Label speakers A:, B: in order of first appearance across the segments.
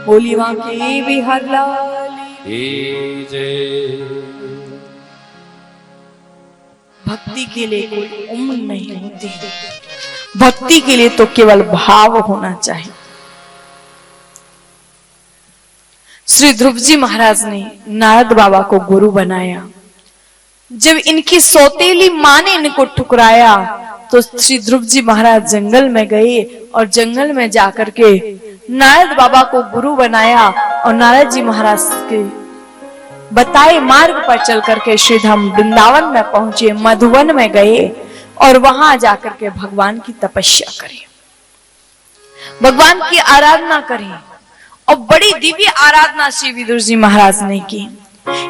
A: बोली मां की बिहार लाली
B: जय।
A: भक्ति के लिए कोई उम्र नहीं होती, भक्ति के लिए तो केवल भाव होना चाहिए। श्री ध्रुव जी महाराज ने नारद बाबा को गुरु बनाया। जब इनकी सौतेली मां ने इनको ठुकराया तो श्री ध्रुव जी महाराज जंगल में गए और जंगल में जाकर के नारद बाबा को गुरु बनाया और नारद जी महाराज के बताए मार्ग पर चल करके श्रीधाम वृंदावन में पहुंचे, मधुवन में गए और वहां जाकर के भगवान की तपस्या करी, भगवान की आराधना करी और बड़ी दिव्य आराधना श्री विदुर जी महाराज ने की।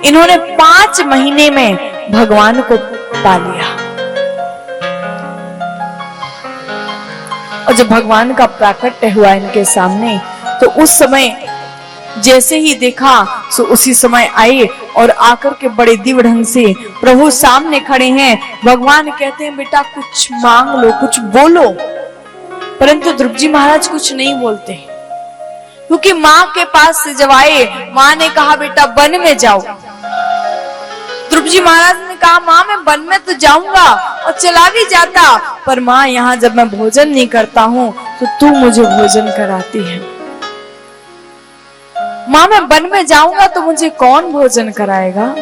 A: इन्होंने 5 महीने में भगवान को पा लिया और जब भगवान का प्राकट्य हुआ इनके सामने तो उस समय जैसे ही देखा तो उसी समय आए और आकर के बड़े दिव्य ढंग से प्रभु सामने खड़े हैं। भगवान कहते हैं बेटा कुछ मांग लो, कुछ बोलो, परंतु ध्रुव जी महाराज कुछ नहीं बोलते क्योंकि माँ के पास से जब आए माँ ने कहा बेटा वन में जाओ। ध्रुव जी महाराज ने कहा माँ मैं वन में तो जाऊंगा और चला भी जाता, पर माँ यहाँ जब मैं भोजन नहीं करता हूँ तो तू मुझे भोजन कराती है। माँ मैं वन में जाऊंगा तो मुझे कौन भोजन कराएगा।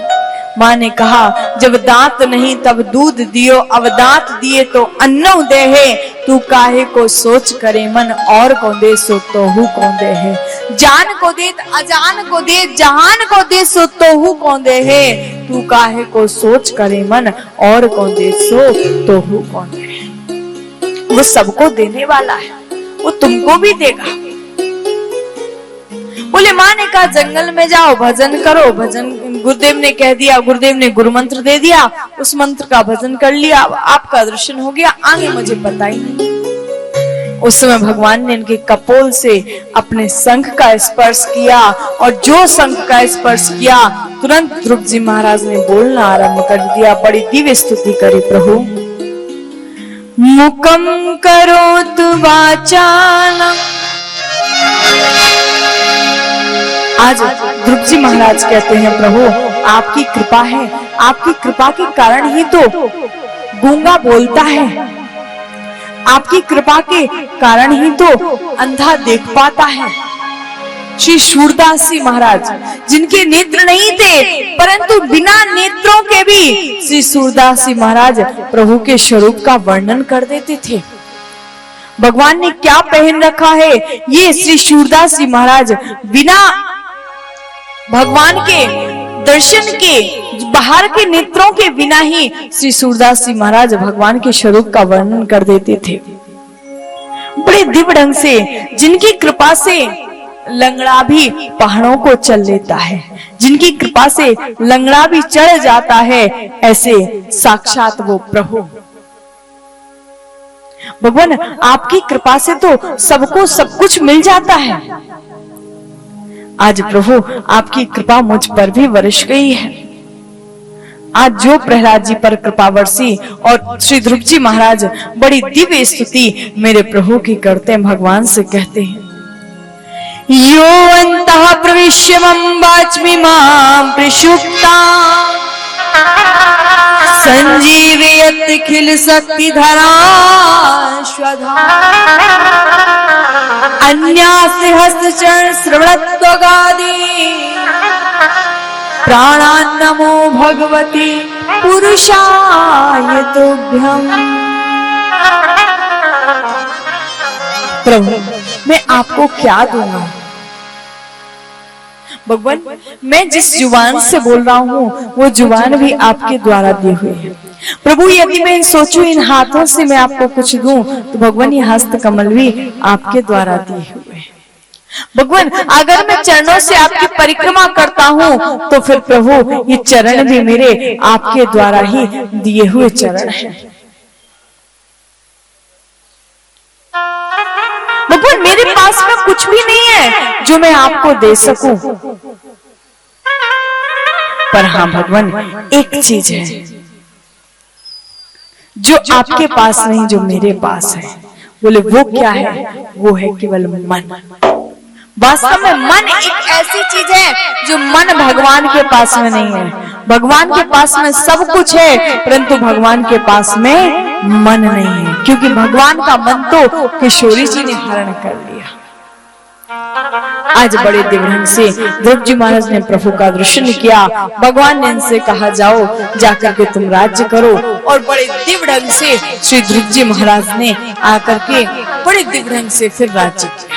A: माँ ने कहा जब दांत नहीं तब दूध दियो, अब दांत दिए तो अन्नो दे है, तू काहे को सोच करे मन और को दे सो तो हु कौन दे है। जान को दे अजान को दे, जहान को दे सो तो हु कौन दे है, तू काहे को सोच करे मन और को दे सो तो हु कौन दे है। वो सबको देने वाला है, वो तुमको भी देगा। बोले माँ ने कहा जंगल में जाओ भजन करो, भजन गुरुदेव ने कह दिया, गुरुदेव ने गुरु मंत्र दे दिया, उस मंत्र का भजन कर लिया, आपका दर्शन हो गया, आगे मुझे पता ही नहीं। उस समय भगवान ने इनके कपोल से अपने शंख का स्पर्श किया और जो शंख का स्पर्श किया तुरंत ध्रुव जी महाराज ने बोलना आरंभ कर दिया, बड़ी दिव्य स्तुति करी प्रभु। मुकम करोतु वाचालम। आज ध्रुव जी महाराज कहते हैं प्रभु आपकी कृपा है, आपकी कृपा के कारण ही तो गूंगा बोलता है, आपकी कृपा के कारण ही तो अंधा देख पाता है। श्री सूरदास जी महाराज जिनके नेत्र नहीं थे परंतु बिना नेत्रों के भी श्री सूरदास जी महाराज प्रभु के स्वरूप का वर्णन कर देते थे। भगवान ने क्या पहन रखा है ये श्री सूरदास जी महाराज बिना भगवान के दर्शन के, बाहर के नेत्रों के बिना ही श्री सूरदास जी महाराज भगवान के स्वरूप का वर्णन कर देते थे बड़े दिव्य ढंग से, जिनकी कृपा से लंगड़ा भी पहाड़ों को चल लेता है, जिनकी कृपा से लंगड़ा भी चढ़ जाता है, ऐसे साक्षात वो प्रभु। भगवान आपकी कृपा से तो सबको सब कुछ मिल जाता है। आज प्रभु आपकी कृपा मुझ पर भी बरस गई है। आज जो प्रहलाद जी पर कृपा बरसी और श्री ध्रुव जी महाराज बड़ी दिव्य स्तुति मेरे प्रभु की करते हैं, भगवान से कहते हैं यो अंतः प्रविश्य मम वाच्मि मां प्रसुप्ता संजीवयत् खिल शक्ति धरा स्वधा अन्यास्य हस्त चरण श्रवणत्वगादि प्राणान्नमो भगवती पुरुषाय तुभ्यम्। प्रभु मैं आपको क्या दूंगा। भगवान मैं जिस जुबान से बोल रहा हूँ वो जुबान भी आपके द्वारा दी हुई है। प्रभु यदि मैं सोचूं इन हाथों से मैं आपको कुछ दूं तो भगवान ये हस्त कमल भी आपके द्वारा दिए हुए हैं। भगवान अगर मैं चरणों से आपकी परिक्रमा करता हूँ तो फिर प्रभु ये चरण भी मेरे आपके द्वारा ही दिए हुए चरण हैं। भगवान मेरे पास में कुछ भी नहीं है जो मैं आपको दे सकूं, पर हाँ भगवान एक चीज है जो आपके पास नहीं जो मेरे पास है। बोले वो क्या है? वो है केवल मन। वास्तव में मन एक ऐसी चीज है जो मन भगवान के पास में नहीं है। भगवान के पास में सब कुछ है, परंतु भगवान के पास में मन नहीं है, क्योंकि भगवान का मन तो किशोरी जी ने हरण कर लिया। आज बड़े दिव्य ढंग से ध्रुव जी महाराज ने प्रभु का दर्शन किया। भगवान ने इनसे कहा जाओ जाकर के तुम राज्य करो, और बड़े दिव्य ढंग से श्री ध्रुव जी महाराज ने आकर के बड़े दिव्य ढंग से फिर राज्य किया।